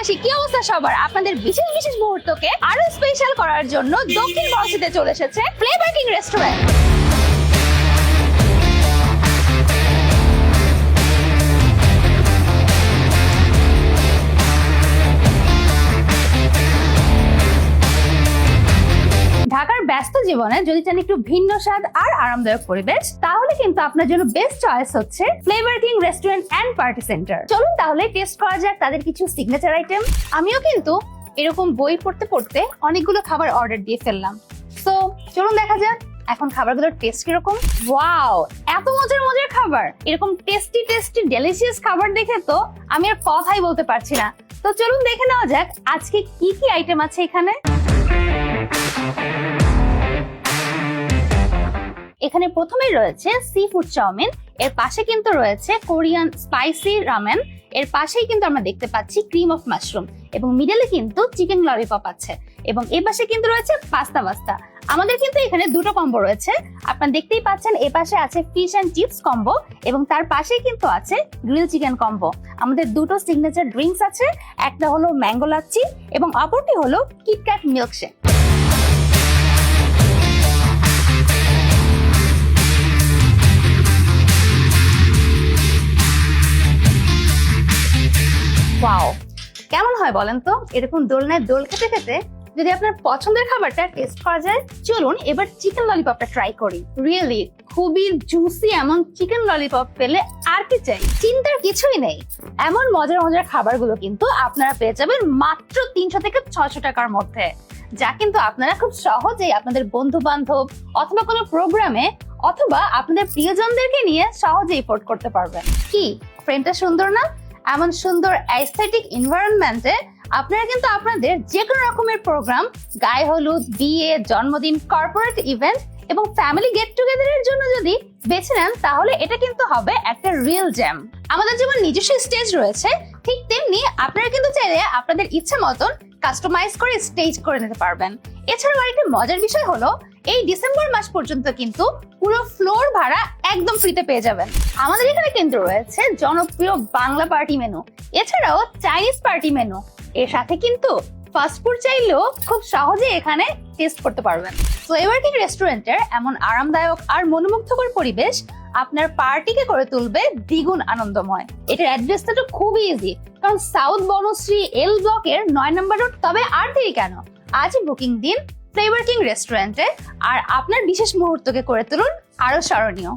দেশবাসী, কি অবস্থা সবার? আপনাদের বিশেষ বিশেষ মুহূর্তকে আরো স্পেশাল করার জন্য দক্ষিণ বলসিতে চলে এসেছে ফ্লেভার কিং রেস্টুরেন্ট। ঢাকার ব্যস্ত জীবনে যদি চান একটু ভিন্ন স্বাদ আর আরামদায়ক পরিবেশ, তাহলে কিন্তু আপনার জন্য বেস্ট চয়েস হচ্ছে Flavour King Restaurant and Party Centre. চলুন তাহলে টেস্ট করা যাক তাদের কিছু সিগনেচার আইটেম। আমিও কিন্তু এরকম বই পড়তে পড়তে অনেকগুলো খাবার অর্ডার দিয়ে ফেললাম। সো চলুন দেখা যাক এখন খাবারগুলোর টেস্ট কিরকম। ওয়াও, এত মজার মজার খাবার! এরকম টেস্টি টেস্টি ডেলিশিয়াস খাবার দেখে তো আমি আর কথাই বলতে পারছি না। তো চলুন দেখে নেওয়া যাক আজকে কি কি আইটেম আছে এখানে। এখানে প্রথমেই রয়েছে সি ফুড চাউমিন, এর পাশে কিন্তু রয়েছে কোরিয়ান স্পাইসি রামেন, এর পাশেই কিন্তু আমরা দেখতে পাচ্ছি ক্রিম অফ মাশরুম এবং মিডলে কিন্তু চিকেন ললিপপ আছে এবং এই পাশে কিন্তু রয়েছে পাস্তা। আমাদের কিন্তু এখানে দুটো কম্বো রয়েছে, আপনারা দেখতেই পাচ্ছেন। এ পাশে আছে ফিশ এন্ড চিপস কম্বো এবং তার পাশেই কিন্তু আছে গ্রিল চিকেন কম্বো। আমাদের দুটো সিগনেচার ড্রিঙ্কস আছে, একটা হলো ম্যাঙ্গো লাচ্ছি এবং অপরটি হলো কিটক্যাট মিল্কশেক। ওয়াও, কেমন হয় বলেন তো এরকম দোলনায় দোল খেতে খেতে যদি আপনার পছন্দের খাবারটা টেস্ট করা যায়। চলুন এবার চিকেন ললিপপটা ট্রাই করি। রিয়েলি খুবই জুসি এমন চিকেন ললিপপ পেলে আর কি চাই, চিন্তার কিছুই নেই। এমন মজার মজার খাবারগুলো কিন্তু আপনারা পেয়ে যাবেন মাত্র 300 থেকে 600 টাকার মধ্যে, যা কিন্তু আপনারা খুব সহজেই আপনাদের বন্ধু বান্ধব অথবা কোনো প্রোগ্রামে অথবা আপনাদের প্রিয়জনদেরকে নিয়ে সহজেই এফোর্ড করতে পারবেন। কি ফ্রেমটা সুন্দর না? এমন সুন্দর অ্যাস্থেটিক এনভায়রনমেন্টে আপনারা কিন্তু আপনাদের যে কোনো রকমের প্রোগ্রাম, গায়ে হলুদ, বিয়ে, জন্মদিন, কর্পোরেট ইভেন্ট এবং ফ্যামিলি গেট টুগেদারের জন্য যদি বেছে নেন, তাহলে এটা কিন্তু হবে একটা রিয়েল জ্যাম। আমাদের যেমন নিজস্ব স্টেজ রয়েছে, ঠিক তেমনি আপনারা কিন্তু চাইলে আপনাদের ইচ্ছা মতন কাস্টমাইজ করে স্টেজ করে নিতে পারবেন। এছাড়াও আরেকটা মজার বিষয় হলো, এই ডিসেম্বর মাস পর্যন্ত কিন্তু পুরো ফ্লোর ভাড়া একদম ফ্রিতে পেয়ে যাবেন। আমাদের এখানে কিন্তু রয়েছে জনপ্রিয় বাংলা পার্টি মেনু, এছাড়াও চাইনিজ পার্টি মেনু, এর সাথে কিন্তু ফাস্ট ফুড চাইলেও খুব সহজে এখানে টেস্ট করতে পারবেন। ফ্লেভার কিং রেস্টুরেন্টের এমন আরামদায়ক আর মনোমুগ্ধকর পরিবেশ আপনার পার্টিকে করে তুলবে দ্বিগুণ আনন্দময়। এটার অ্যাড্রেসটা তো খুবই ইজি, কারণ সাউথ বনশ্রী এল ব্লকের 9 নম্বর রোড। তবে আর দেরি কেন, আজই বুকিং দিন ফ্লেভার কিং রেস্টুরেন্টে আর আপনার বিশেষ মুহূর্তকে করে তুলুন আরো স্মরণীয়।